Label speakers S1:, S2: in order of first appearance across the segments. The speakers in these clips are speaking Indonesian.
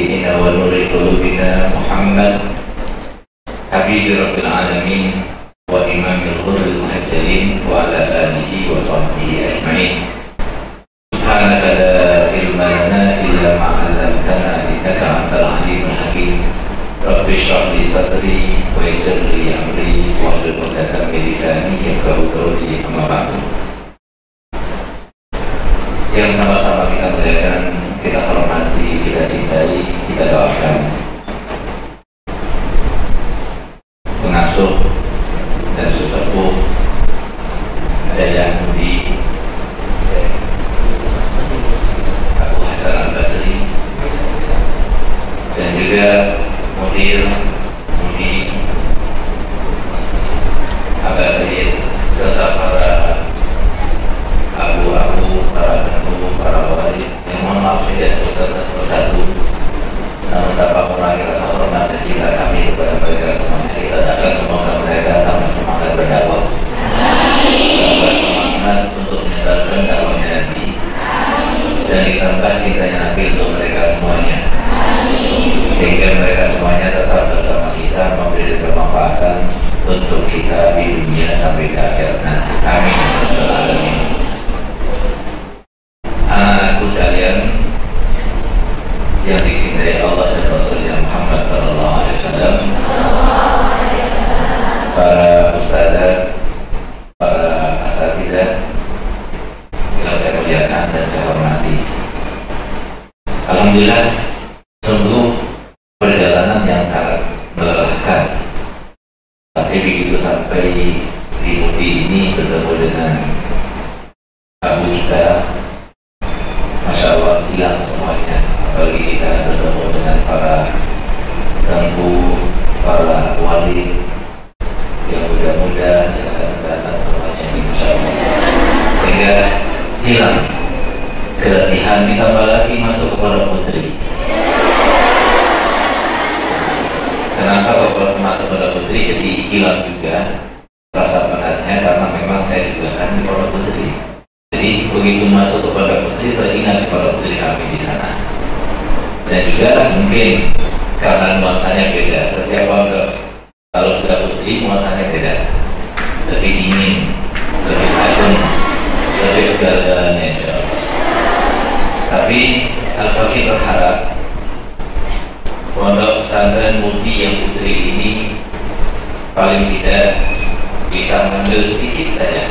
S1: شفيعنا ونور قلوبنا محمد حبيب رب العالمين وإمام الغر المحجلين وعلى آله وصحبه أجمعين. سبحانك لا علم لنا إلا ما علمتنا إنك أنت العليم الحكيم. رب اشرح لي صدري ويسر لي أمري واحلل عقدة من لساني يفقهوا قولي. أما بعد. Yang sama-sama kita muliakan, kita hormati, kita cintai, kita doakan pengasuh dan sesepuh ada yang di Abu Hasan Al-Basri dan juga Mudir Mudi Abah Sayyid serta para abu-abu, para penunggu, para wali yang mohon maaf saya tidak satu persatu, namun dapat mengurangi rasa hormat dan cinta kami kepada mereka semuanya. Kita doakan semoga mereka tambah semangat berdakwah, tambah semangat untuk menyebarkan dakwahnya nanti, dan ditambah cintanya Nabi untuk mereka semuanya, sehingga mereka semuanya tetap bersama kita memberi kemanfaatan untuk kita di dunia sampai ke akhirat nanti. Amin. Amin. Anak-anakku sekalian yang dicintai Allah dan Rasulnya Muhammad SAW, para ustadzah, para asatidzah yang saya muliakan dan saya hormati. Alhamdulillah, sungguh perjalanan yang sangat melelahkan. Tapi begitu sampai di Mudi ini bertemu dengan abu kita, Masya Allah, hilang semuanya. Apalagi kita bertemu dengan para tengku, para wali yang muda-muda yang akan datang semuanya ini, Masya Allah, sehingga hilang keletihan. Ditambah lagi masuk kepada putri. Kenapa kalau masuk kepada putri jadi hilang juga rasa penatnya, karena memang saya juga kan di kepada putri. Jadi begitu masuk kepada putri teringat kepada putri kami di sana. Dan juga mungkin karena nuansanya beda. Setiap pondok kalau sudah putri nuansanya beda, lebih dingin, lebih adem, lebih segala-galanya insya Allah. Tapi Al-Fakih berharap pondok pesantren Mudi yang putri ini paling tidak bisa mengambil sedikit saja.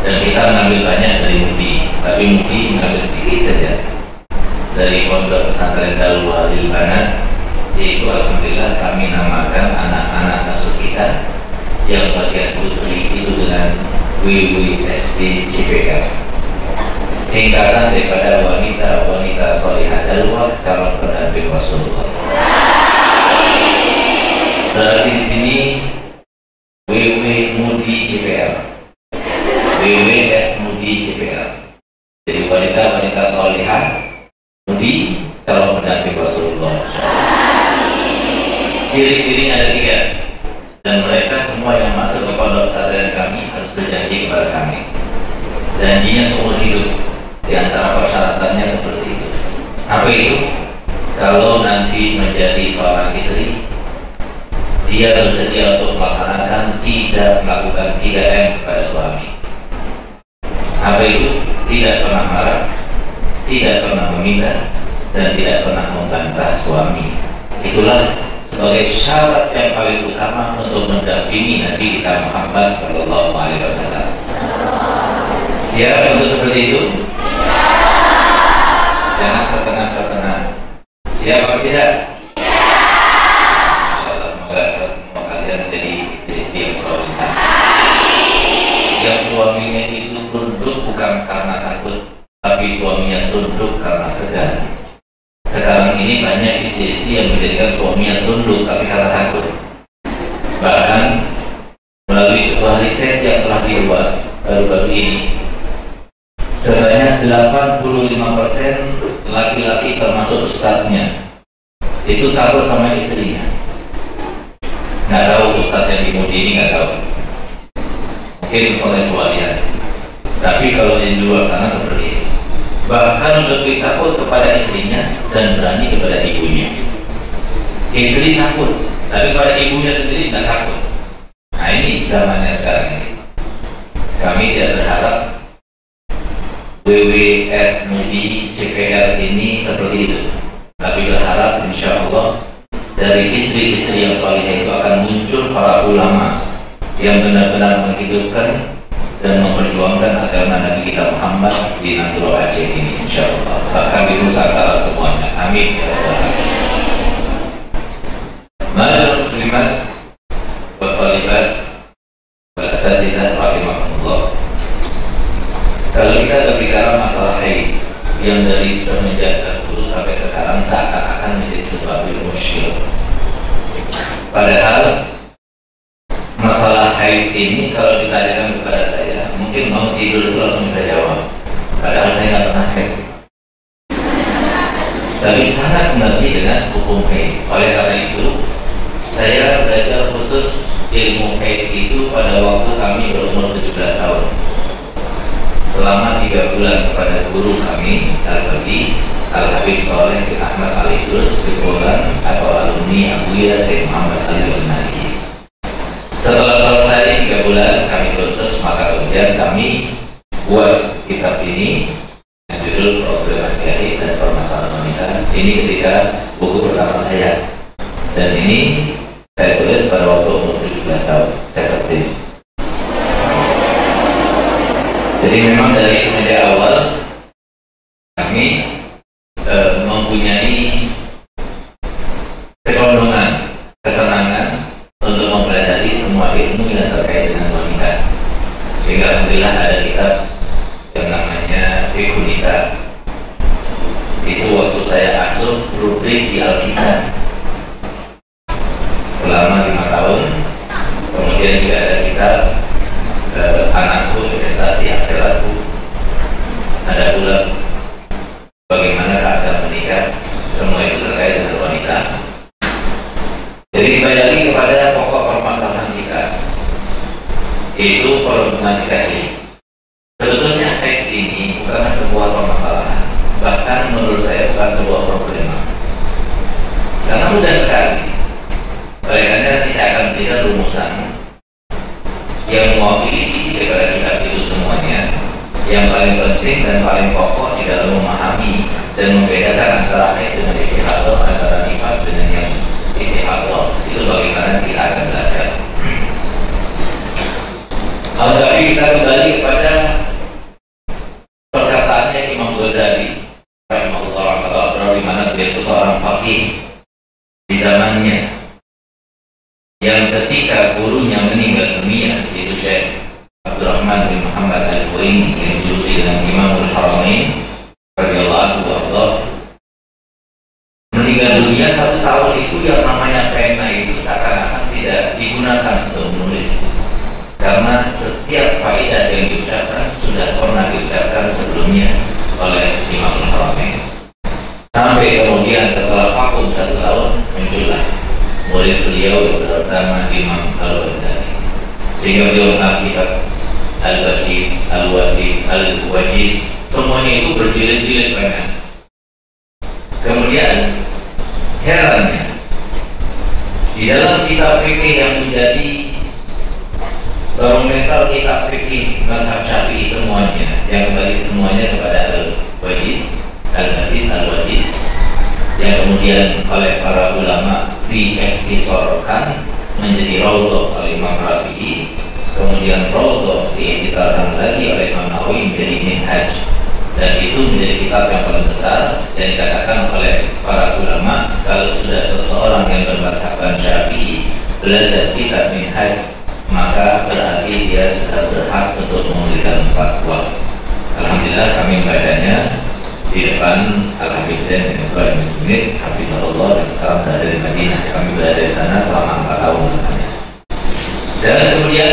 S1: Dan kita mengambil banyak dari Mudi, tapi Mudi mengambil sedikit saja dari pondok pesantren Darul Walil Banat, yaitu alhamdulillah kami namakan anak-anak asuh kita yang bagian putri itu dengan WWSD CPK, singkatan daripada wanita-wanita sholihah Dalwah calon pendamping Rasulullah. Berarti di sini WW Mudi CPL, WWS Mudi CPL. Jadi wanita-wanita sholihah Mudi calon pendamping Rasulullah. Ciri-cirinya ada 3, dan mereka semua yang masuk ke pondok pesantren kami harus berjanji kepada kami. Janjinya seumur hidup. Di antara persyaratannya seperti itu. Apa itu? Kalau nanti menjadi seorang istri, dia bersedia untuk melaksanakan tidak melakukan 3M kepada suami. Apa itu? Tidak pernah marah, tidak pernah meminta, dan tidak pernah membantah suami. Itulah sebagai syarat yang paling utama untuk mendampingi Nabi kita Muhammad SAW. Siap untuk seperti itu? Jangan setengah-setengah. Siap atau tidak? Insyaallah semoga semua kalian menjadi istri-istri yang solehah, yang suaminya itu tunduk bukan karena takut, tapi suaminya tunduk karena segan. Sekarang ini banyak istri-istri yang menjadikan suaminya tunduk tapi karena takut. Bahkan melalui sebuah riset yang telah dibuat baru-baru ini, sebanyak 85% laki-laki termasuk ustadznya itu takut sama istrinya. Nggak tahu ustadz yang di Mudi ini, nggak tahu, mungkin kontekstualnya. Tapi kalau di luar sana seperti ini, bahkan lebih takut kepada istrinya dan berani kepada ibunya. Istri takut, tapi pada ibunya sendiri tidak takut. Nah ini zamannya sekarang ini. Kami tidak berharap WWS Mudi CPR ini seperti itu, tapi berharap insya Allah dari istri-istri yang salihah itu akan muncul para ulama yang benar-benar menghidupkan dan memperjuangkan agama Nabi kita Muhammad di Nanturo Aceh ini insya Allah, bahkan di Nusantara semuanya. Amin ya Rabbal alamin. Ma'asyiral muslimat wa thalibat wal asatidzah rahimakumullah. Kalau kita berbicara masalah haid yang dari semenjak dahulu sampai sekarang seakan-akan menjadi sesuatu yang musykil. Padahal masalah haid ini kalau ditanyakan kepada saya, mungkin mau tidur itu langsung bisa jawab. Padahal saya nggak pernah haid. Tapi sangat mengerti dengan hukum haid. Oleh karena itu, saya belajar khusus ilmu haid itu pada waktu kami berumur 17 tahun. Selama 3 bulan kepada guru kami, Al-Faqih Al-Habib Soleh bin Ahmad Al-Idrus Bipolan atau alumni Abuya Syekh Muhammad Ali Al-Nahi. Setelah selesai 3 bulan kami kursus, maka kemudian kami buat kitab ini yang judul Problematika Haid dan Permasalahan Wanita. Ini ketika buku pertama saya, dan ini saya tulis pada waktu umur 17 tahun. Saya tertib. Jadi memang dari semenjak awal kami mempunyai kecondongan, kesenangan untuk mempelajari semua ilmu yang terkait dengan wanita. Sehingga alhamdulillah ada kitab yang namanya Fiqhun Nisa. Itu waktu saya asuh rubrik di Al-Kisah selama 5 tahun. Kemudian juga ada kitab Anakku Investasi Akhiratku. Ada pula bagaimana keadaan menikah. Semua itu terkait dengan wanita. Jadi kembali lagi kepada pokok permasalahan kita, yaitu problematika haid. Sebetulnya haid ini bukan sebuah permasalahan, bahkan menurut saya bukan sebuah problema, karena mudah sekali. Oleh karena nanti saya akan berikan rumusan yang mewakili isi daripada kitab itu semuanya, yang paling penting dan paling pokok di dalam memahami dan membedakan antara haid dengan istihadah, antara nifas dengan yang istihadah, itu bagaimana kita akan jelaskan. Tapi kita kembali kepada perkataannya Imam Ghazali rahimahullah, di mana beliau itu seorang faqih di zamannya, yang ketika gurunya meninggal dunia, yaitu Syekh Abdurrahman bin Muhammad Al-Huwaini yang dijuluki dengan Imamul Haramain radhiyallahu anhu, meninggal dunia 1 tahun itu yang namanya pena itu seakan-akan tidak digunakan untuk menulis, karena setiap faedah yang diucapkan sudah pernah diucapkan sebelumnya oleh Imamul Haramain. Sampai kemudian setelah vakum 1 tahun muncullah murid beliau yang bernama Imam Al-Ghazali, sehingga beliau mengenal kitab Al-Basit, Al-Wasit, Al-Wajiz, semuanya itu berjilid-jilid banyak. Kemudian herannya, di dalam kitab fikih yang menjadi barometer kitab fikih mazhab Syafi'i semuanya, yang kembali semuanya kepada Al-Wajiz, Al-Basit, Al-Wasit, yang kemudian oleh para ulama diikhtisarkan menjadi Raudhah oleh Imam Rafi'i, kemudian Raudhah diikhtisarkan lagi oleh Imam Nawawi menjadi Minhaj, dan itu menjadi kitab yang paling besar. Dan dikatakan oleh para ulama, kalau sudah seseorang yang bermadhabkan Syafi'i belajar kitab Minhaj, maka berarti dia sudah berhak untuk memberikan fatwa. Alhamdulillah kami membacanya di depan Al-Habib Zain bin Ibrahim Smith hafizahullah, dan sekarang berada di Madinah. Kami berada di sana selama 4 tahun katanya. Dan kemudian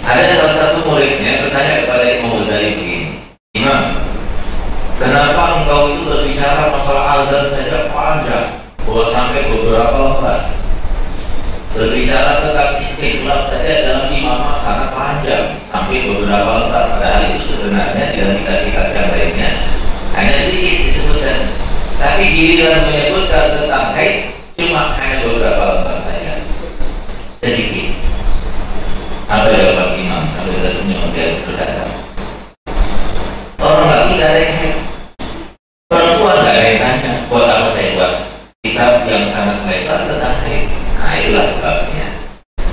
S1: ada salah satu muridnya bertanya kepada Imam Ghazali begini, Imam, kenapa engkau itu berbicara masalah azan saja panjang, bahwa sampai beberapa lembar, berbicara tentang istiqlal saja dalam imamah sangat panjang sampai beberapa lembar, padahal itu sebenarnya dalam kitab-kitab yang lainnya hanya sedikit disebutkan. Tapi giliran menyebutkan tentang haid cuma hanya beberapa lembar saja, sedikit. Apa jawaban imam sambil tersenyum dia berkata, orang laki gak ada yang haid, perempuan gak ada yang tanya, buat apa saya buat kitab yang sangat lebar tentang haid? Nah itulah sebabnya.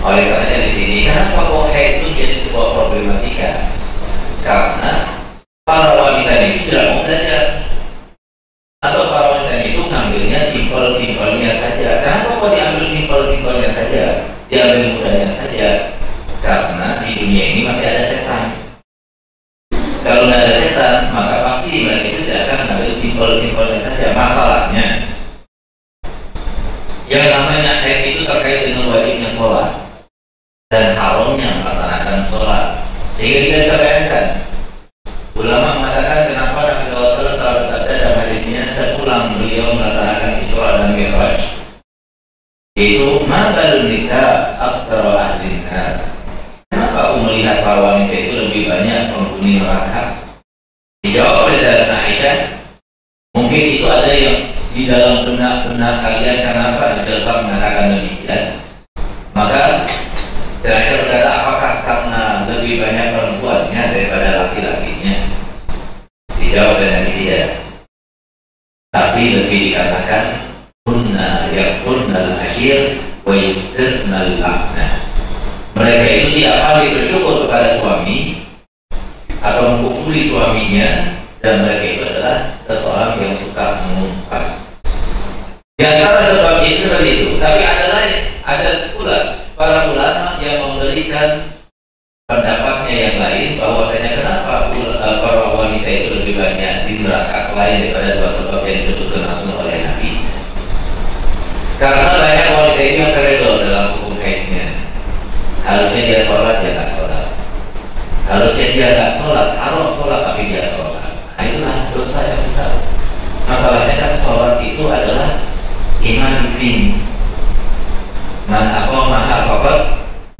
S1: Oleh karenanya di sini kenapa kok haid itu jadi sebuah problematika? Karena para wanita itu tidak mau belajar, atau para wanita itu ngambilnya simpel-simpelnya saja. Kenapa kok diambil simpel-simpelnya saja, diambil mudahnya saja? Karena di dunia ini masih ada setan. Kalau tidak ada setan, maka pasti mereka itu tidak akan mengambil simpel-simpelnya saja. Masalahnya, yang namanya haid itu terkait dengan wajibnya sholat dan haramnya melaksanakan sholat. Sehingga kita bisa bayangkan, ulama mengatakan kenapa Nabi SAW telah bersabda dalam hadisnya sepulang beliau melaksanakan Isra dan Mi'raj, yaitu mabalun nisa aktsara ahlin nar. Kenapa aku melihat para wanita itu lebih banyak penghuni neraka? Dijawab oleh Sayyidatuna Aisyah, mungkin itu ada yang di dalam benak-benak kalian. Kenapa Rasul mengatakan demikian? Maka saya berkata, apakah karena lebih banyak perempuannya daripada laki-lakinya? Dijawab dengan tidak. Tapi lebih dikatakan kunna yakfurnal ashir wa yusirnal laknah. Mereka itu tiap hari bersyukur kepada suami atau mengkufuri suaminya, dan mereka itu adalah seseorang yang suka mengumpat. Di antara sebab itu seperti itu. Tapi ada pula para ulama yang memberikan pendapatnya yang lain, bahwasanya kenapa para wanita itu lebih banyak di neraka selain daripada dua sebab yang disebutkan langsung oleh Nabi. Karena banyak wanita itu yang teredor dalam hukum haidnya. Harusnya dia sholat, dia tak sholat. Harusnya dia tak sholat, haram sholat tapi dia sholat. Nah itulah dosa yang besar. Masalahnya kan sholat itu adalah iman din. Man aqamaha faqad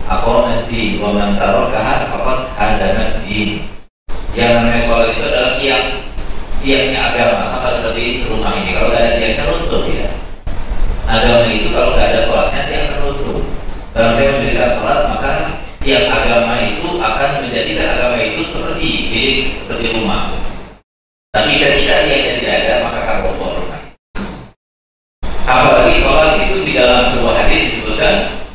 S1: aqama din wa man tarakaha faqad hadama din. Yang namanya sholat itu adalah tiangnya agama. Sama seperti rumah ini, kalau tidak ada tiangnya runtuh ya. Agama itu kalau tidak ada sholatnya tiang runtuh. Kalau saya mendirikan sholat, maka tiap agama itu akan menjadikan agama itu seperti rumah. Tapi ketika tiangnya tidak ada, maka akan roboh rumah. Apalagi sholat itu di dalam sebuah hadis disebutkan,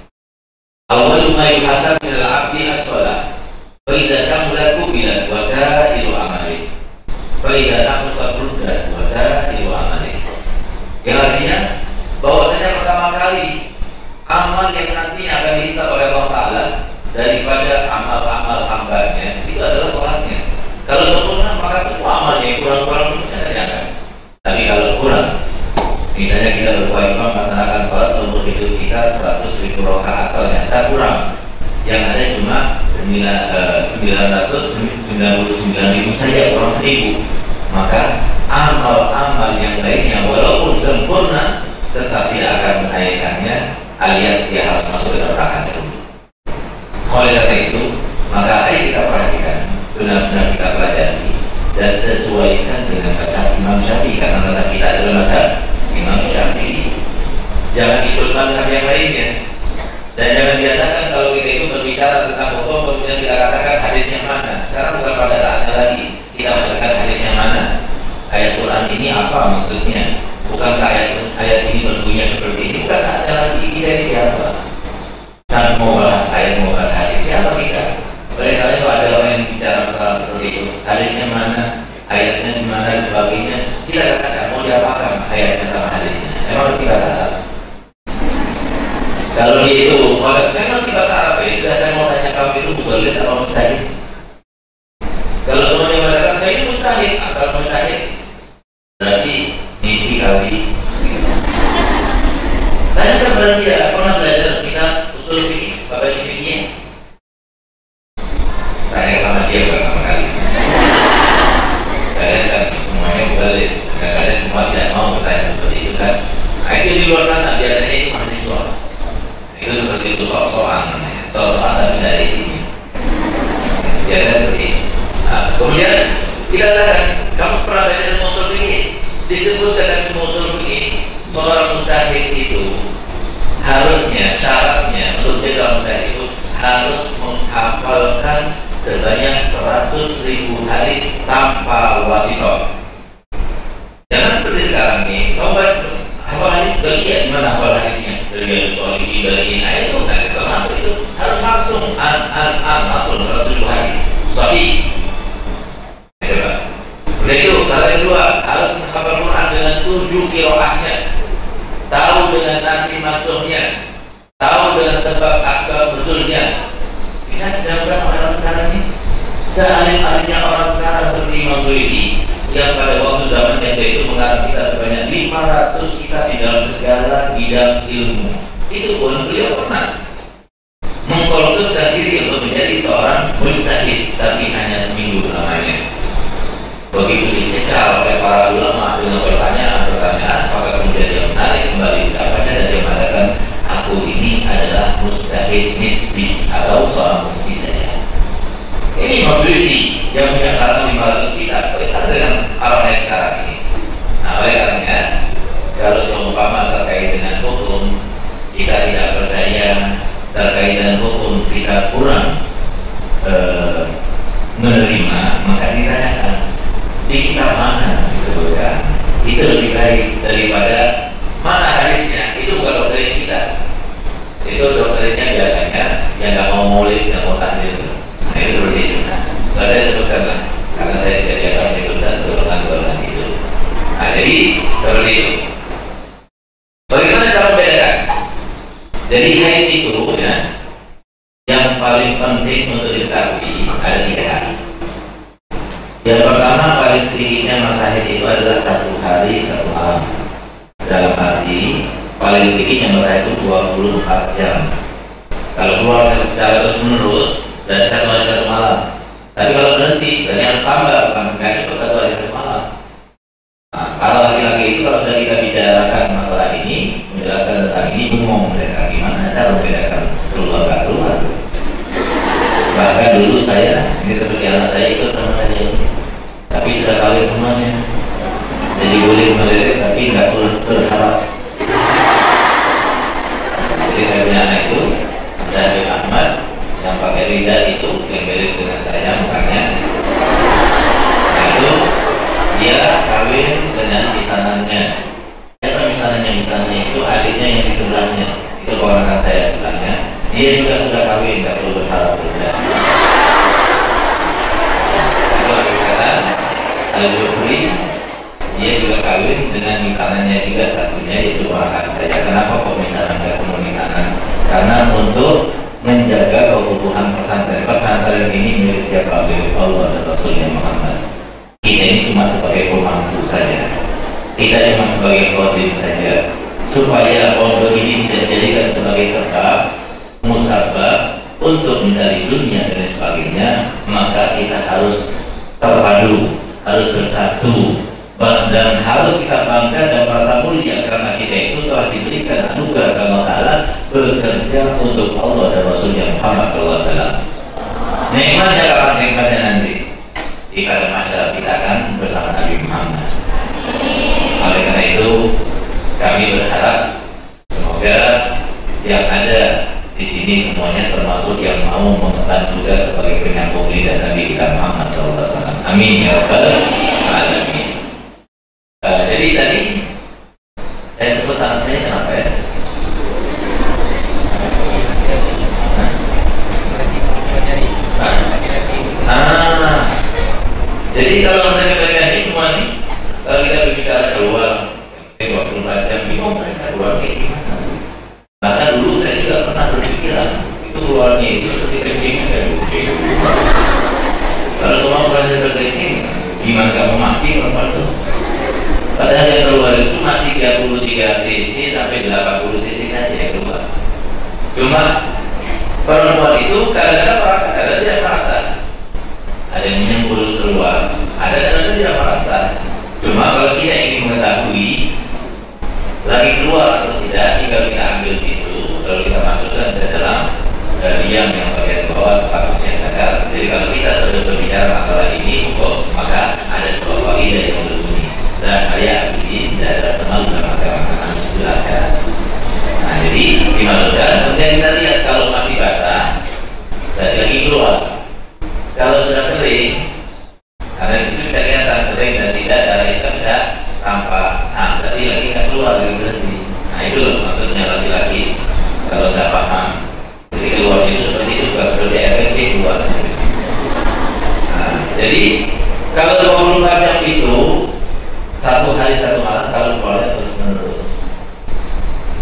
S1: awwalu ma yuhasab minal abdi as-sholat, fa idza kamulat qubilat wa sa'iru amali, fa idza naqasat ruddat wa sa'iru amali. Yang artinya bahwasanya pertama kali amal yang nantinya akan dihisab oleh Allah Ta'ala daripada amal-amal hambanya itu adalah sholatnya. Kalau sempurna, maka semua amalnya yang kurang-kurang semuanya akan diangkat. Tapi kalau kurang, misalnya kita berkewajiban melaksanakan sholat seumur hidup kita 100.000 rakaat, ternyata kurang, yang ada cuma 999.000 saja, kurang 1.000, maka amal-amal yang lainnya walaupun sempurna tetap tidak akan menaikkannya, alias dia harus masuk ke neraka dulu. Oleh karena itu, maka ayo kita perhatikan, benar-benar kita pelajari dan sesuaikan dengan kata Imam Syafi'i, karena kata kita adalah kata Imam Syafi'i. Jangan ikut mazhab yang lainnya, dan jangan biasakan kalau kita itu berbicara tentang hukum kemudian kita katakan hadisnya mana. Sekarang bukan pada saatnya lagi kita mengatakan hadisnya mana. Ayat Quran ini apa maksudnya? Bukankah ayat ini berbunyi seperti ini? Bukan saatnya lagi. Kita ini siapa? Saat mau bahas ayat, mau bahas hadis, siapa kita? Oleh karena itu ada orang yang bicara masalah seperti itu, hadisnya mana, ayatnya di mana dan sebagainya. Kita katakan mau diapakan ayatnya sama hadisnya? Emang kita salah? Kalau dia itu, saya mau bahasa Arab ya, sudah saya mau tanya kamu itu boleh atau mustahil? Kalau semuanya mengatakan saya ini mustahil atau mustahil, berarti mimpi kali. Tanyakan berarti dia pernah belajar kitab usul fikih, bapak fikihnya? Tanya sama dia berapa kali. Kalian kan semuanya boleh, kadang-kadang semua tidak mau bertanya seperti itu kan. Nah itu di luar sana biasanya itu mahasiswa. Itu seperti itu sok-sokan namanya, sok-sokan tapi tidak ada isinya. Biasanya seperti itu. Nah, kemudian kita katakan, kamu pernah belajar usul fikih? Disebutkan dalam usul syaratnya untuk jadi calon mujtahid itu harus menghafalkan sebanyak 100.000 hadis tanpa wasithah. Jangan seperti sekarang nih, kau hafal hadis dari dia, gimana hafal hadisnya? Dari Sholihin, dari ini, itu nggak termasuk itu. Harus langsung langsung 100.000 hadis. Sahih. Udah itu, syarat kedua, harus menghafal Quran dengan 7 qiraahnya. Tahu dengan nasi maksudnya, tahu dengan sebab asbab nuzulnya. Bisa dilakukan oleh orang sekarang ini. Sealim-alimnya orang sekarang seperti Imam Zuhri yang pada waktu zaman yang itu mengarang kita sebanyak 500 kitab di dalam segala bidang ilmu. Itu pun beliau pernah mengkultuskan diri untuk menjadi seorang mujtahid, tapi hanya seminggu lamanya. Begitu dicecar oleh para ulama dengan pertanyaan, maka kemudian dia menarik kembali ucapannya dan dia mengatakan, aku ini adalah mujtahid nisbi atau seorang mufti saja. Ini maksudnya yang punya karangan 500 kitab berkaitan dengan orang sekarang ini. Nah, oleh karenanya kalau seumpama terkait dengan hukum kita tidak percaya, terkait dengan hukum kita kurang menerima, maka ditanyakan di kitab mana disebutkan. Itu lebih baik daripada mana hadisnya. Itu bukan doktrin kita. Itu doktrinnya biasanya yang nggak mau maulid, nggak mau takdir. Nah, itu seperti itu. Nah, saya sebutkan lah, karena saya tidak biasa menyebutkan golongan-golongan itu. Nah, jadi seperti itu. Bagaimana cara membedakan? Jadi haid itu ya, yang paling penting untuk diketahui ada 3 hari. Yang pertama, paling sedikitnya masa haid itu adalah 1 hari 1 malam. Dalam arti paling sedikitnya masa itu 24 jam. Kalau keluar secara terus menerus dan 1 hari 1 malam. Tapi kalau berhenti, berarti harus tambah, bukan nggak cukup 1 hari 1 malam. Nah, kalau laki-laki itu kalau sudah kita bicarakan masalah ini, menjelaskan tentang ini, umum mereka gimana cara membedakan keluar nggak keluar. Bahkan dulu saya, ini seperti anak saya ikut sama saya, tapi sudah kawin semuanya. Jadi boleh melirik tapi nggak terus berharap. Jadi saya punya anak itu, Habib Ahmad, yang pakai rida itu, yang mirip dengan saya mukanya. Nah itu dia kawin dengan misanannya. Siapa misanannya? Misanannya itu adiknya yang di sebelahnya. Itu keponakan saya sebelahnya. Dia juga sudah kawin, nggak perlu berharap juga. Itu Habib Hasan Al-Jufri, dia juga kawin dengan misanannya juga satunya, yaitu keponakan saya. Kenapa kok misanan nggak ketemu misanan? Karena untuk menjaga keutuhan pesantren ini milik siapa? Milik Allah dan Rasulnya Muhammad. Kita ini cuma sebagai pemangku saja. Kita cuma sebagai khodim saja. Supaya pondok ini tidak dijadikan sebagai sebab musabab untuk mencari dunia dan sebagainya, maka kita harus terpadu, harus bersatu, dan harus kita bangga dan merasa mulia karena kita itu telah diberikan anugerah Allah Ta'ala bekerja untuk Allah dan Rasulnya Muhammad SAW. Nikmatnya kapan? Nikmatnya nanti di pada masa kita akan bersama Nabi Muhammad. Oleh karena itu kami berharap semoga yang ada di sini semuanya termasuk yang mau mengemban tugas sebagai penyambung lidah Nabi kita Muhammad SAW. Amin ya rabbal alamin. Jadi tadi saya sebut tangan saya kenapa ya? Jadi kalau mereka ini semua nih, kalau kita berbicara keluar 24 jam, bingung mereka keluar kayak gimana? Bahkan dulu saya juga pernah berpikiran itu keluarnya itu seperti kencingnya kayak kucing. Kalau semua berhasil berkencing, gimana kamu mati perempuan itu? Padahal yang keluar itu cuma 33 cc sampai 80 cc saja yang keluar. Cuma perempuan itu kadang-kadang merasa, kadang tidak merasa. Ada yang menyembul keluar, ada kadang-kadang tidak merasa. Cuma kalau kita ingin mengetahui lagi keluar atau tidak, tinggal kita ambil tisu, lalu kita masukkan ke dalam diam yang bagian bawah tempat usia sadar. Jadi kalau kita sudah berbicara masalah ini, maka ada sebuah kaidah yang berbunyi dan ayat ini tidak ada semalu dalam agama, harus dijelaskan. Nah, jadi dimasukkan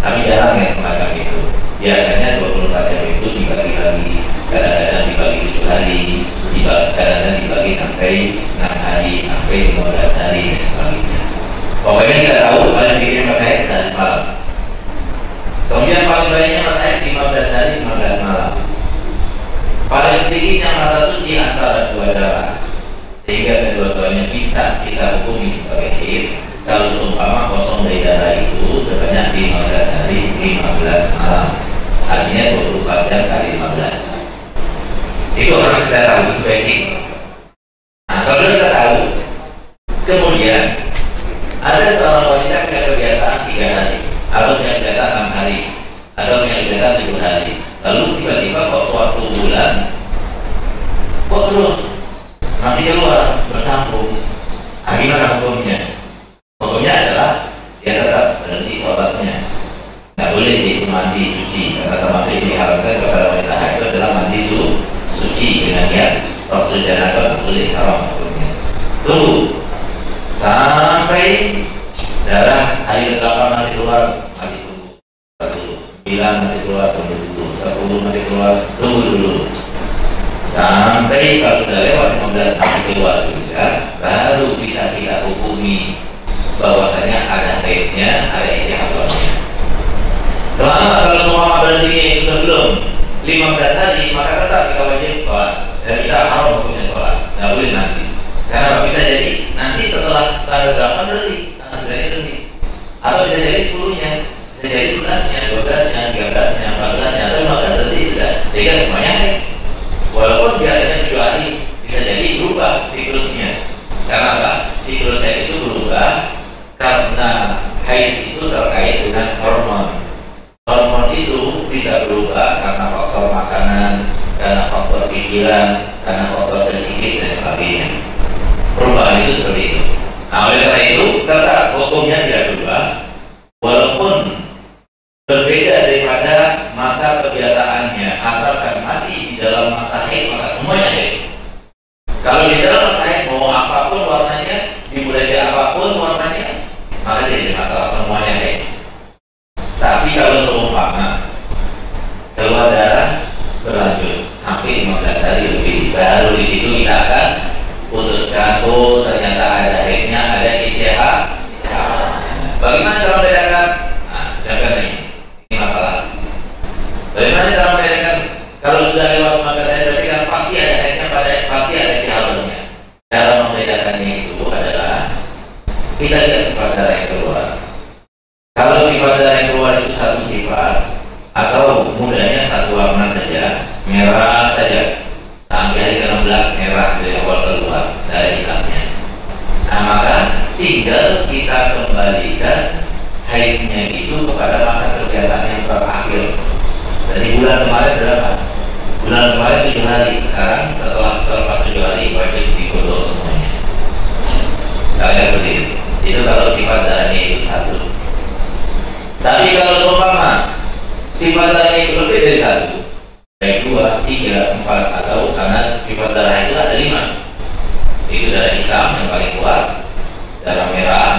S1: Tapi jarang yang semacam itu. Biasanya 24 jam itu dibagi-bagi, kadang-kadang dibagi 7 hari, kadang-kadang dibagi sampai 6 hari, sampai 15 hari dan sebagainya. Pokoknya kita tahu paling sedikitnya Mas Said sehari malam. Kemudian paling banyaknya Mas Said 15 hari 15 malam. Paling sedikitnya masa suci antara dua darah, sehingga kedua-duanya bisa kita hukumi sebagai haid. Kalau seumpama kosong dari darah itu sebanyak 15 hari 15 malam, artinya 24 jam kali 15. Itu harus kita tahu, itu basic. Nah, kalau kita tahu, kemudian ada seorang wanita punya kebiasaan 3 hari, atau punya kebiasaan 6 hari, atau punya kebiasaan 7 hari. Lalu tiba-tiba kok suatu bulan kok terus masih keluar bersambung. Gimana hukumnya? Hukumnya adalah dia tetap berhenti sholatnya, nggak boleh dia mandi suci, karena termasuk yang diharapkan kepada wanita haid itu adalah mandi suci dengan niat waktu janabah, nggak boleh, haram hukumnya. Tunggu sampai darah hari ke-8 masih keluar, masih tunggu. 9 masih keluar, tunggu dulu. 10 masih keluar, tunggu dulu. Sampai kalau sudah lewat 15 masih keluar juga, baru bisa kita hukumi bahwasanya ada haidnya, ada istihadatnya. Selama kalau semua berhentinya itu sebelum 15 hari, maka tetap kita wajib sholat dan kita haram hukumnya sholat, nggak boleh nanti. Karena bisa jadi nanti setelah tanggal 8 berhenti, tanggal 9 berhenti, atau bisa jadi 10-nya, bisa jadi 11-nya, 12-nya, 13-nya, 14-nya, atau 15 berhenti sudah, sehingga semuanya haid. Walaupun biasanya 7 hari, bisa jadi berubah siklusnya. Karena apa? Siklus haid itu berubah karena haid itu terkait dengan hormon. Hormon itu bisa berubah karena faktor makanan, karena faktor pikiran, karena faktor psikis dan sebagainya. Perubahan itu seperti itu. Nah, oleh karena itu tetap hukumnya tidak berubah, walaupun berbeda daripada masa kebiasaannya, asalkan masih di dalam masa haid maka semuanya haid. Kalau di dalam masa haid mau apapun warnanya, dimulai dari apapun warnanya, maka tidak masalah, semuanya haid. Tapi kalau seumpama keluar darah berlanjut sampai 15 hari lebih, baru di situ kita akan putuskan, oh ternyata ada haidnya, ada istihad. Bagaimana cara membedakan? Nah, jaga ini masalah. Bagaimana cara membedakan? Kalau sudah lewat 15 hari berarti kan pasti ada haidnya, pasti ada istihadnya. Cara membedakannya itu adalah kita lihat sifat darah yang keluar. Kalau sifat darah yang keluar itu satu sifat atau mudahnya satu warna saja, merah saja, sampai hari ke-16 merah dari awal keluar dari hitamnya. Nah, maka tinggal kita kembalikan haidnya itu kepada masa kebiasaan yang terakhir. Dari bulan kemarin berapa? Bulan kemarin 7 hari. Sekarang selepas 7 hari wajib digodok semuanya. Misalnya seperti itu. Itu kalau sifat darahnya itu satu. Tapi kalau seumpama sifat darahnya itu lebih dari satu, baik 2, 3, 4, atau karena sifat darah itu ada 5. Itu darah hitam yang paling kuat, darah merah,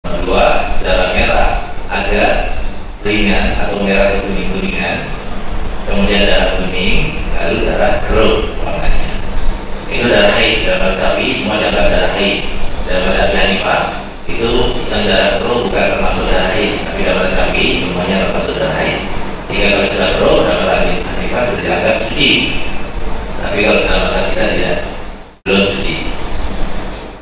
S1: kedua darah merah agak ringan atau merah kuning-kuningan, kemudian darah kuning, lalu darah keruh warnanya. Itu darah haid. Dalam mazhab Syafi'i semua dianggap darah haid. Dalam mazhab Hanifah itu yang darah keruh bukan termasuk darah haid, tapi dalam mazhab Syafi'i semuanya termasuk darah haid. Jika kalau sudah keruh dalam mazhab Hanifah sudah dianggap suci, tapi kalau dalam mazhab kita tidak, belum suci.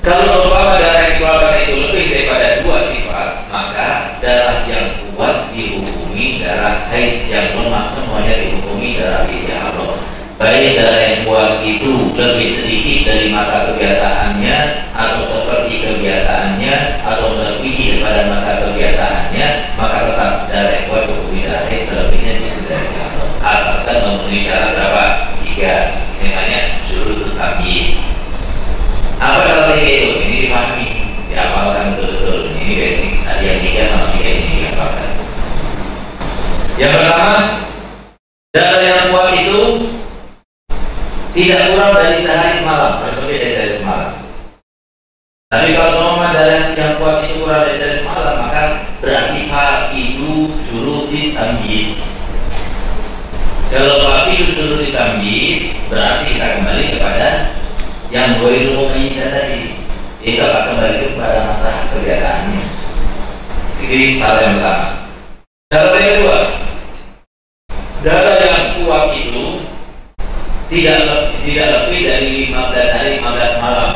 S1: Kalau umpama darah yang keluar itu lebih daripada 2 sifat, maka darah yang kuat dihukumi darah haid, yang lemah semuanya dihukumi darah istihadah. Baik darah yang kuat itu lebih sedikit dari masa kebiasaannya, atau seperti kebiasaannya, atau melebihi daripada masa kebiasaannya, maka tetap darah yang kuat dihukumi darah haid, selebihnya tidak istihadah. Asalkan memenuhi syarat berapa? 3, namanya syurutut tamyiz. Apa syaratnya itu? Ini dipahami, dihafalkan betul-betul. Ini basic. Tadi yang 3 sama 3 ini dihafalkan. Yang pertama, darah yang kuat itu tidak kurang dari sehari semalam, harus lebih dari sehari semalam. Tapi kalau darah yang kuat itu kurang dari sehari semalam, maka berarti itu suruh ditambis. Kalau papi disuruh ditambis, berarti kita kembali kepada yang ghairu mumayyiz tadi. Itu akan kembali kepada masalah kebiasaannya. Ini salah yang pertama. Salah yang kedua, darah yang kuat itu tidak lebih dari 15 hari 15 malam.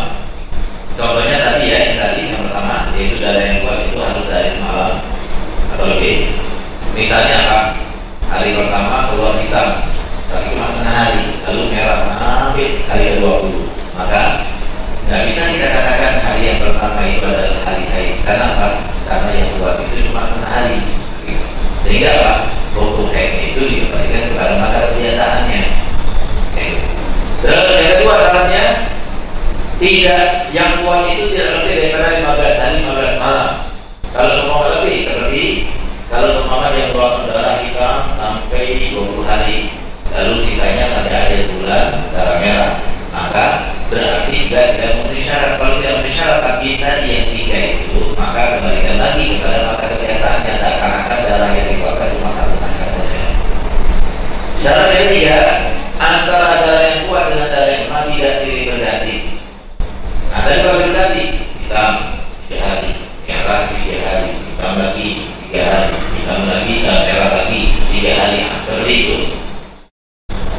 S1: Contohnya tadi ya, yang pertama, yaitu darah yang kuat itu harus sehari semalam atau lebih. Misalnya apa? Hari pertama keluar hitam, tapi cuma setengah hari, lalu merah sampai hari ke-20. Maka nggak bisa kita katakan hari yang pertama itu adalah hari haid. Karena apa? Karena yang kuat itu cuma setengah hari. Sehingga apa? Hukum haid itu dikembalikan kepada masa kebiasaannya. Terus yang kedua syaratnya, tidak, yang kuat itu tidak lebih daripada 15 hari 15 malam. Kalau semua lebih, seperti kalau semua yang keluar darah hitam sampai 20 hari, lalu sisanya sampai akhir bulan darah merah, maka berarti tidak memenuhi syarat. Kalau tidak memenuhi syarat tapi tadi yang 3 itu, maka kembalikan lagi kepada masa kebiasaannya, seakan-akan darah yang dikeluarkan cuma satu tanggal saja. Syarat yang ketiga, antara darah yang kuat dengan darah yang lemah tidak silih berganti. Nah, tadi kalau berganti, hitam 3 hari, merah 3 hari, hitam lagi 3 hari, hitam lagi, merah lagi 3 hari, seperti itu.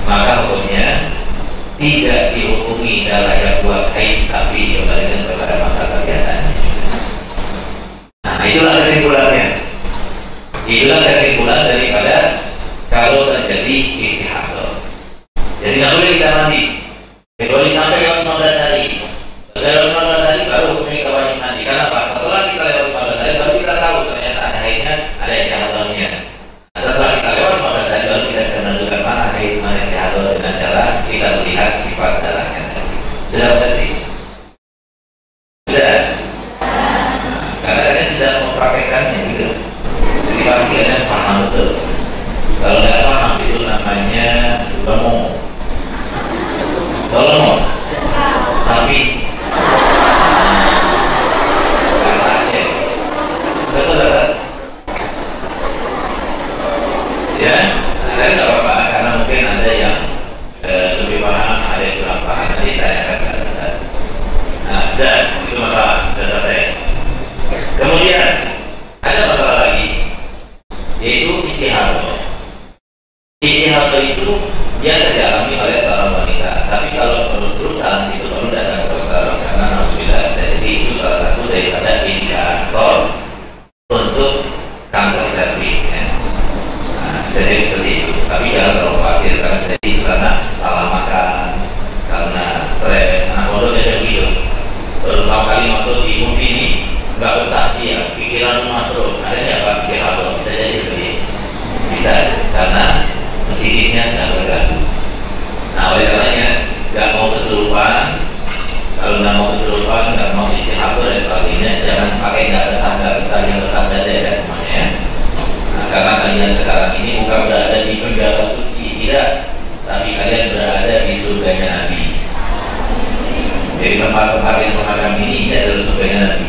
S1: Maka hukumnya tidak dihukumi darah yang kuat haid, tapi dikembalikan kepada masa kebiasaannya. Nah, itulah kesimpulannya. Itulah kesimpulan daripada kalau terjadi istihadah. Jadi nggak boleh kita mandi kecuali sampai lewat 15 hari. Lewat 15 hari baru hukumnya kita wajib mandi. Karena apa? Setelah kita lewat 15 hari baru kita tahu ternyata ada haidnya, ada istihadahnya. Nah, setelah kita lewat 15 hari baru kita bisa menentukan mana haid, mana istihadah dengan cara kita melihat sifat darahnya tadi. Sudah berarti? Sudah? Karena kalian sudah mempraktekannya gitu. Jadi pasti kalian paham betul. Kalau nggak paham itu namanya lemong. Tolong, sapi, saja, betul tak? Ya, ada nggak apa-apa karena mungkin ada yang lebih paham, ada yang kurang paham, nanti tanyakan ke atas. Nah, sudah, itu masalah, sudah selesai. Kemudian ada masalah lagi, yaitu istihadah. Istihadah itu biasa dialami oleh seorang wanita, tapi kalau terus-terusan itu perlu datang ke dokter karena alhamdulillah bisa jadi itu salah satu daripada indikator untuk kanker serviks. Ya. Nah, bisa jadi seperti itu. Tapi jangan terlalu khawatir karena bisa jadi karena salah makan, karena stres. Nah, bodoh biasa begitu. Pertama kali masuk di movie ini nggak betah dia, pikiran rumah terus. Akhirnya apa? Istihadah bisa jadi seperti itu. Bisa karena psikisnya sedang berganggu. Nah, oleh karenanya nggak mau kesurupan. Kalau nggak mau kesurupan, nggak mau istihadah dan sebagainya, jangan pakai nggak betah yang tetap saja ya semuanya. Nah, karena kalian sekarang ini bukan berada di penjara suci, tidak, tapi kalian berada di surganya Nabi. Jadi tempat-tempat yang semacam ini adalah surganya Nabi.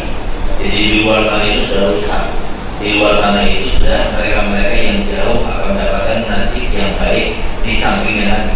S1: Jadi di luar sana itu sudah rusak. Di luar sana itu sudah mereka-mereka yang jauh akan mendapatkan nasib yang baik di sampingnya Nabi.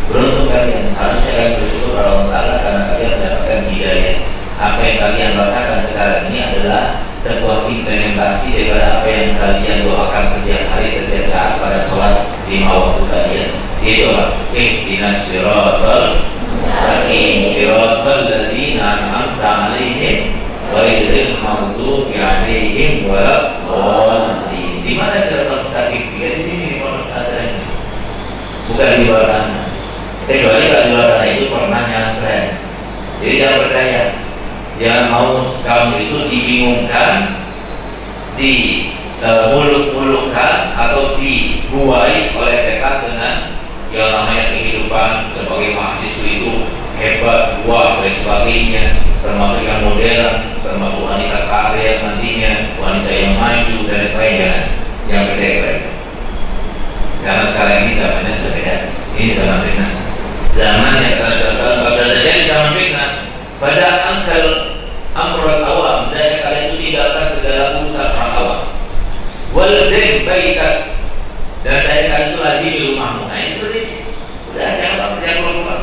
S1: Beruntung kalian, harusnya kalian bersyukur pada Allah Ta'ala karena kalian mendapatkan hidayah. Apa yang kalian rasakan sekarang ini adalah sebuah implementasi daripada apa yang kalian doakan setiap hari, setiap saat pada sholat 5 waktu kalian. Itu apa? Ihdinas siratal mustaqim, siratal ladzina an'amta 'alaihim ghairil maghdubi 'alaihim waladdallin. Di mana siratal mustaqim? Di sini di pondok pesantren. Bukan di luar sana. Kecuali kalau di luar sana itu pernah nyantren. Jadi jangan percaya. Jangan mau kamu itu dibingungkan, muluk-mulukkan atau dibuai oleh setan dengan yang namanya kehidupan sebagai mahasiswa itu hebat, kuat dan sebagainya, termasuk yang modern, termasuk wanita karir nantinya, wanita yang maju dan sebagainya. Yang berbeda. Karena sekarang ini zamannya sudah beda. Ini zaman fitnah. Zaman yang kalau sudah terjadi zaman fitnah. Pada angkal amrul awam, dan kalian itu tinggalkan segala urusan orang awam. Walzim baitak Dan saya itu lagi di rumahmu. Nah, ini seperti ini. Udah, jangan keluar.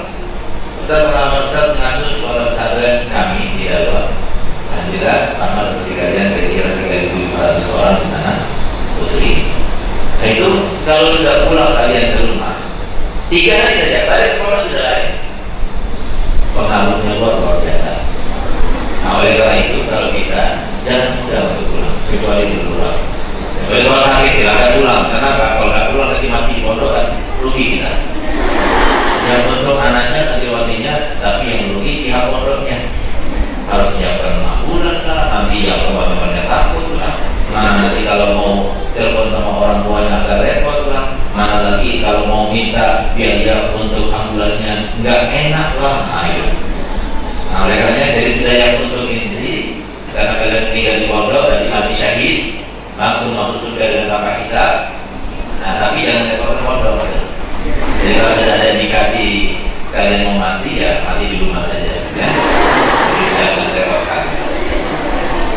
S1: Ustaz mengasuh kepada pesantren kami di Dalwa. Alhamdulillah sama seperti kalian, kira-kira 3.500 orang di sana, putri. Nah itu kalau sudah pulang kalian ke rumah, 3 hari saja balik orang sudah lain. Pengaruhnya luar biasa. Nah oleh karena itu kalau bisa jangan mudah untuk pulang, kecuali pulang. Kecuali kalau sakit silakan pulang. Kenapa? Kalau nggak pulang nanti mati di pondok kan rugi kita. Yang untuk anaknya santriwatinya, tapi yang rugi pihak pondoknya. Harus menyiapkan 5 bulan lah, nanti yang teman-temannya takut lah. Nah nanti kalau mau telepon sama orang tuanya agak repot lah. Mana lagi kalau mau minta biaya untuk ambulannya nggak enak lah. Nah itu. Nah oleh karena jadi sudah yang untuk ini, karena kalian tinggal di pondok dan mati syahid, langsung masuk surga dengan tanpa hisab. Nah tapi jangan repotkan pondok. Jadi kalau sudah ada indikasi kalian mau mati ya mati di rumah saja. Ya. Jangan repotkan.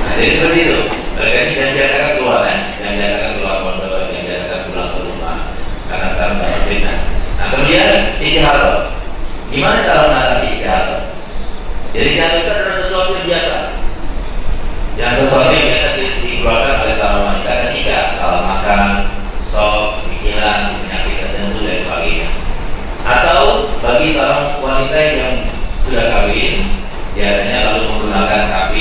S1: Nah jadi seperti itu. Mereka ini jangan biasakan keluar kan, jangan biasakan keluar pondok, jangan biasakan pulang ke rumah. Karena sekarang sangat fitnah. Nah kemudian istihadah. Gimana cara mengatasi istihadah? Jadi istihadah itu adalah sesuatu yang biasa. Yang sesuatu yang biasa dikeluarkan oleh seorang wanita ketika salah makan, shock, pikiran, penyakit tertentu dan sebagainya. Atau bagi seorang wanita yang sudah kawin, biasanya lalu menggunakan KB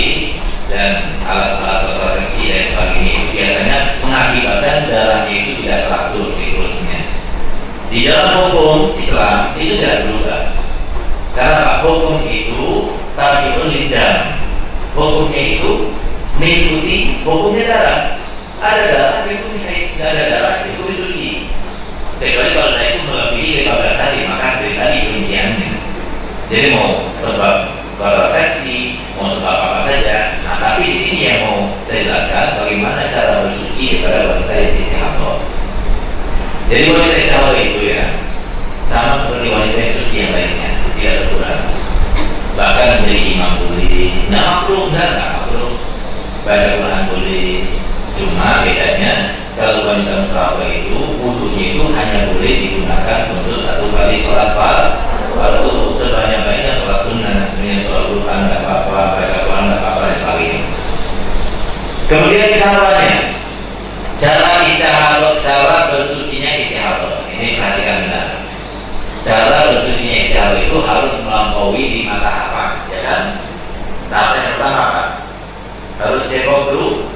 S1: dan alat-alat kontrasepsi dan sebagainya, itu biasanya mengakibatkan darahnya itu tidak teratur siklusnya. Di dalam hukum Islam itu tidak berubah. Karena hukum itu tabi'un lidam. Hukumnya itu mengikuti hukumnya darah. Ada darah itu tidak ada darah itu suci. Kecuali kalau darah itu melebihi 15 hari, maka seperti tadi rinciannya. Jadi mau sebab kontrasepsi, mau sebab apa saja. Nah, tapi di sini yang mau saya jelaskan bagaimana cara bersuci daripada wanita yang istihadah. Jadi wanita istihadah itu ya sama seperti wanita yang suci yang lainnya, tidak berkurang. Bahkan menjadi imam boleh, nggak makruh, nggak makruh. Baca Quran boleh, cuma bedanya kalau wanita musafir itu wudunya itu hanya boleh digunakan untuk 1 kali sholat fardu. Sebanyak-banyaknya sholat sunnah, dengan sholat Quran nggak apa-apa, baca Quran nggak apa-apa dan sebagainya. Kemudian caranya, cara bersucinya istihadah. Ini perhatikan benar. Cara bersucinya istihadah itu harus melampaui 5 tahapan, ya kan? Tahap yang pertama apa? Harus cebok dulu.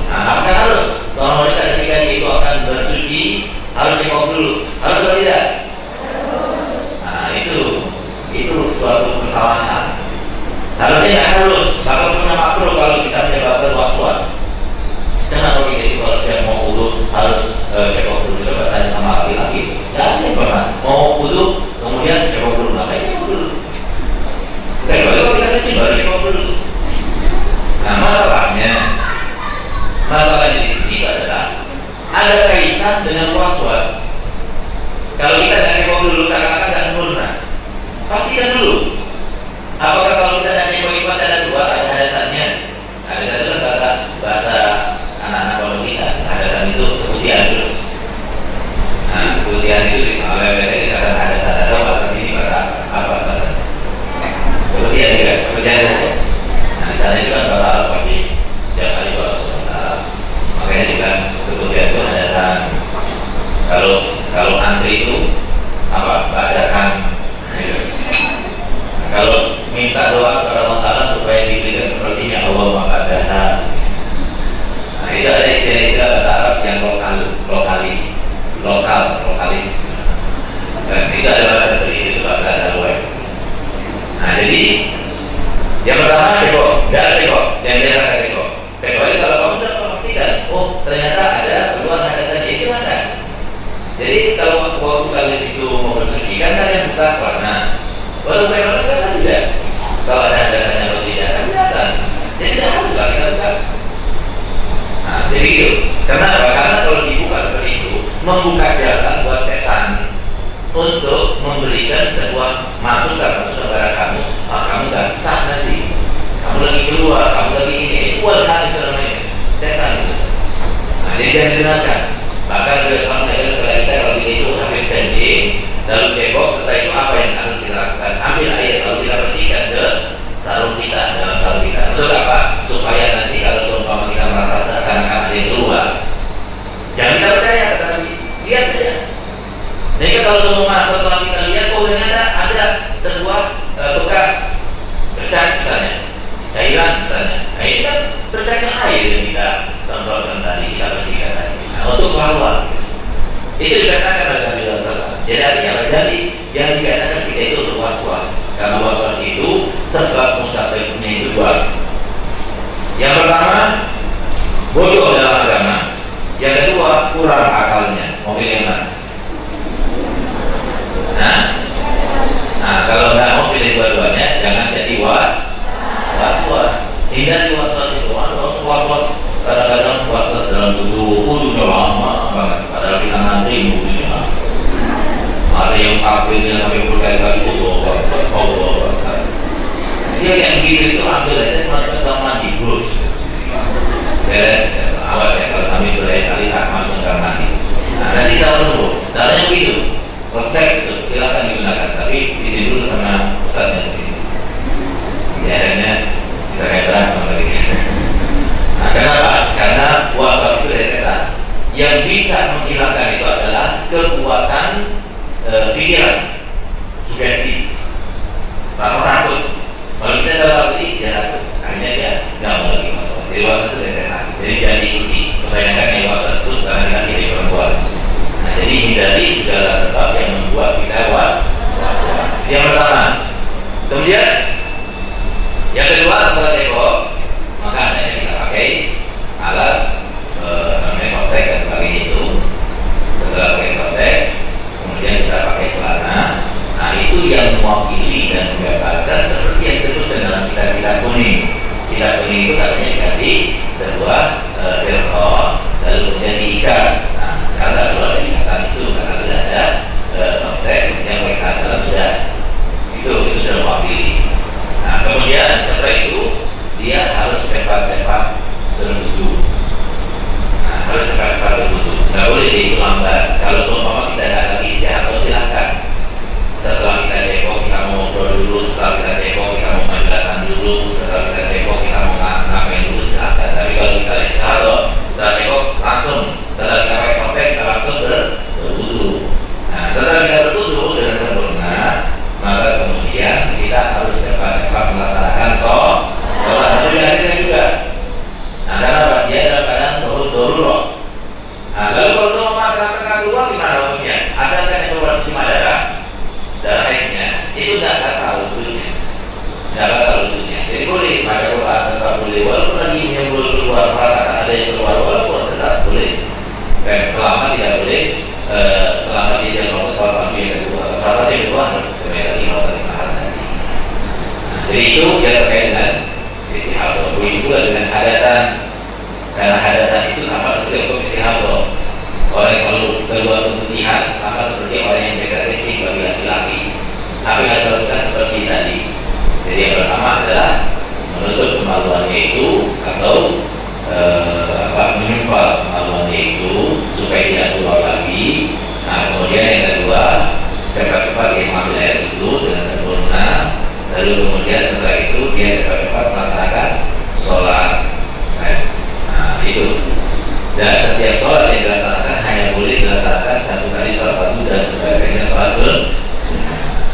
S1: Nah, apakah harus seorang wanita ketika dia itu akan bersuci harus cebok dulu? Harus atau tidak? Itu suatu kesalahan. Harusnya tidak harus, maka punya makruh kalau bisa menyebabkan was-was. Kenapa kita itu kalau sudah mau wudu harus cebok dulu? Coba tanya sama laki-laki. Jangan pernah mau wudu kemudian cebok dulu, maka cebok dulu. Kalau kita cuci baru cebok dulu. Nah masalahnya di sini adalah ada kaitan dengan was-was. Kalau kita tidak cebok dulu seakan-akan tidak sempurna. Pastikan dulu. Apakah kalau kita tidak cebok itu ada 2, ada hadasannya. Hadasan itu bahasa anak-anak pondok kita. Hadasan itu keputihan dulu. Nah keputihan itu kalau kita katakan hadasan atau bahasa sini bahasa apa bahasa? Keputihan juga, keputihan saja. Nah di sana itu kan bahasa Arab pasti setiap kali bahasa Arab. Makanya juga keputihan itu hadasan. Kalau antri itu apa? Badakan. Kalau minta doa kepada Allah Ta'ala supaya diberikan sepertinya Allah mengatakan. Nah itu ada istilah-istilah bahasa Arab yang lokalis. Dan itu ada bahasa seperti itu, bahasa Dalawai. Nah jadi yang pertama cebok, tidak cebok, yang biasa cebok. Kecuali kalau kamu sudah memastikan, oh ternyata ada keluar hadasan saja, silakan. Jadi kalau waktu kalian itu mau bersuci kan kalian buka warna. Waktu memang kan tidak. Kalau ada hadasannya atau tidak kan kelihatan. Jadi tidak harus kita buka. Nah jadi itu. Karena kalau dibuka seperti itu membuka jalan buat setan untuk memberikan sebuah masukan kepada kamu. Kamu nggak sah nanti. Kamu lagi keluar, kamu lagi ini. Itu hal itu namanya setan itu. Nah jadi jangan dengarkan. Bahkan beliau sama mengajarkan kepada kita kalau kita itu habis kencing, lalu cebok, setelah itu apa yang harus kita lakukan? Ambil air, lalu kita bersihkan ke sarung kita, dalam sarung kita. Untuk apa? Supaya nanti kalau seumpama kita merasa seakan-akan ada yang keluar, jangan kita percaya, tetapi lihat saja. Sehingga kalau seumpama setelah kita lihat, oh ternyata ada sebuah bekas bercak misalnya, cairan misalnya. Nah ini kan bercaknya air yang kita semprotkan tadi, kita bersihkan tadi. Nah, untuk keluar itu dikatakan oleh Nabi SAW. Jadi artinya jadi yang dikatakan kita itu untuk was-was, karena was-was itu sebab musafirnya itu dua. Yang pertama, bodoh dalam agama. Yang kedua, kurang akalnya. Mau pilih yang mana? Nah, kalau nggak mau pilih dua-duanya, jangan jadi was-was. Hindari was-was itu. Was-was kadang-kadang was-was dalam wudunya lama banget. Padahal kita ngantri wudunya. Ada yang kafirnya sampai berkali-kali wudu. Dia yang gitu itu ambil aja masuk ke kamar mandi terus. Beres, awas ya kalau kami berkali-kali tak masuk ke kamar mandi. Nah, nanti tahu dulu. Caranya begitu. Resep itu silakan digunakan, tapi izin dulu sama ustadznya di sini. Biasanya bisa kayak berantem lagi. Nah, kenapa? Karena was-was itu dari setan. Yang bisa menghilangkan itu adalah kekuatan pikiran, sugesti, rasa takut. Kalau kita tahu ini dia takut, akhirnya dia nggak mau lagi was-was. Jadi was-was itu dari setan. Jadi jangan diikuti. Kebanyakan yang was-was itu karena kita jadi perempuan. Nah, jadi hindari segala sebab yang membuat kita was-was. Yang pertama. Kemudian yang kedua, setelah cebok, maka adanya kita pakai alat namanya softtek dan sebagainya itu. Setelah pakai softtek, kemudian kita pakai celana. Nah, itu yang mewakili dan menggambarkan seperti yang disebutkan dalam kitab kuning. Kitab kuning itu katanya dikasih sebuah velcro, lalu kemudian diikat. Nah, sekarang kalau ada ikatan itu karena sudah ada softtek yang pakai sudah itu sudah mewakili. Nah, kemudian setelah itu dia harus cepat-cepat berwudu. Nah, harus cepat-cepat berwudu. Nggak boleh dihitung lambat. Kalau seumpama kita ada lagi istirahat, silakan. Setelah kita cebok kita mau ngobrol dulu. Setelah kita cebok kita mau penjelasan dulu. Setelah kita cebok kita mau ngapain dulu, silakan. Tapi kalau kita istirahat, setelah cebok langsung. Setelah kita pakai softtek kita langsung berwudu. Nah, setelah kita berwudu dengan sempurna, maka kemudian kita harus cepat-cepat melaksanakan sholat. Itu dihadirkan juga. Nah, karena dia dalam keadaan darurat. Nah, lalu kalau semua kakak keluar gimana hukumnya? Asalkan yang keluar cuma darah haidnya, itu nggak batal wudhunya, Jadi boleh baca Quran, tetap boleh. Walaupun lagi menyembul keluar, merasakan ada yang keluar, walaupun tetap boleh. Dan selama tidak boleh, selama dia tidak mau sholat yang kedua, sholat yang kedua harus kembali lagi melakukan ibadah tadi. Jadi itu yang terkait dengan istihadah. Begitu pula dengan hadasan, karena hadasan itu sama seperti untuk istihadah. Orang yang selalu keluar keputihan sama seperti orang yang biasa kencing bagi laki-laki. Tapi harus lakukan seperti tadi. Jadi yang pertama adalah menutup kemaluannya itu atau menyumpal kemaluannya itu supaya tidak keluar lagi. Nah, kemudian yang kedua, cepat-cepat dia mengambil air itu dengan sempurna. Lalu kemudian setelah itu dia cepat-cepat melaksanakan sholat. Nah, itu. Dan setiap sholat yang dilaksanakan hanya boleh dilaksanakan satu kali sholat fardu dan sebagainya sholat sunnah.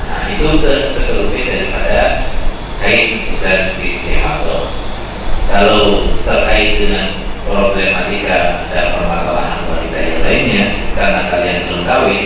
S1: Nah, itu sekelumit daripada haid dan istihadah. Kalau terkait dengan problematika dan permasalahan wanita yang lainnya, karena kalian belum kawin,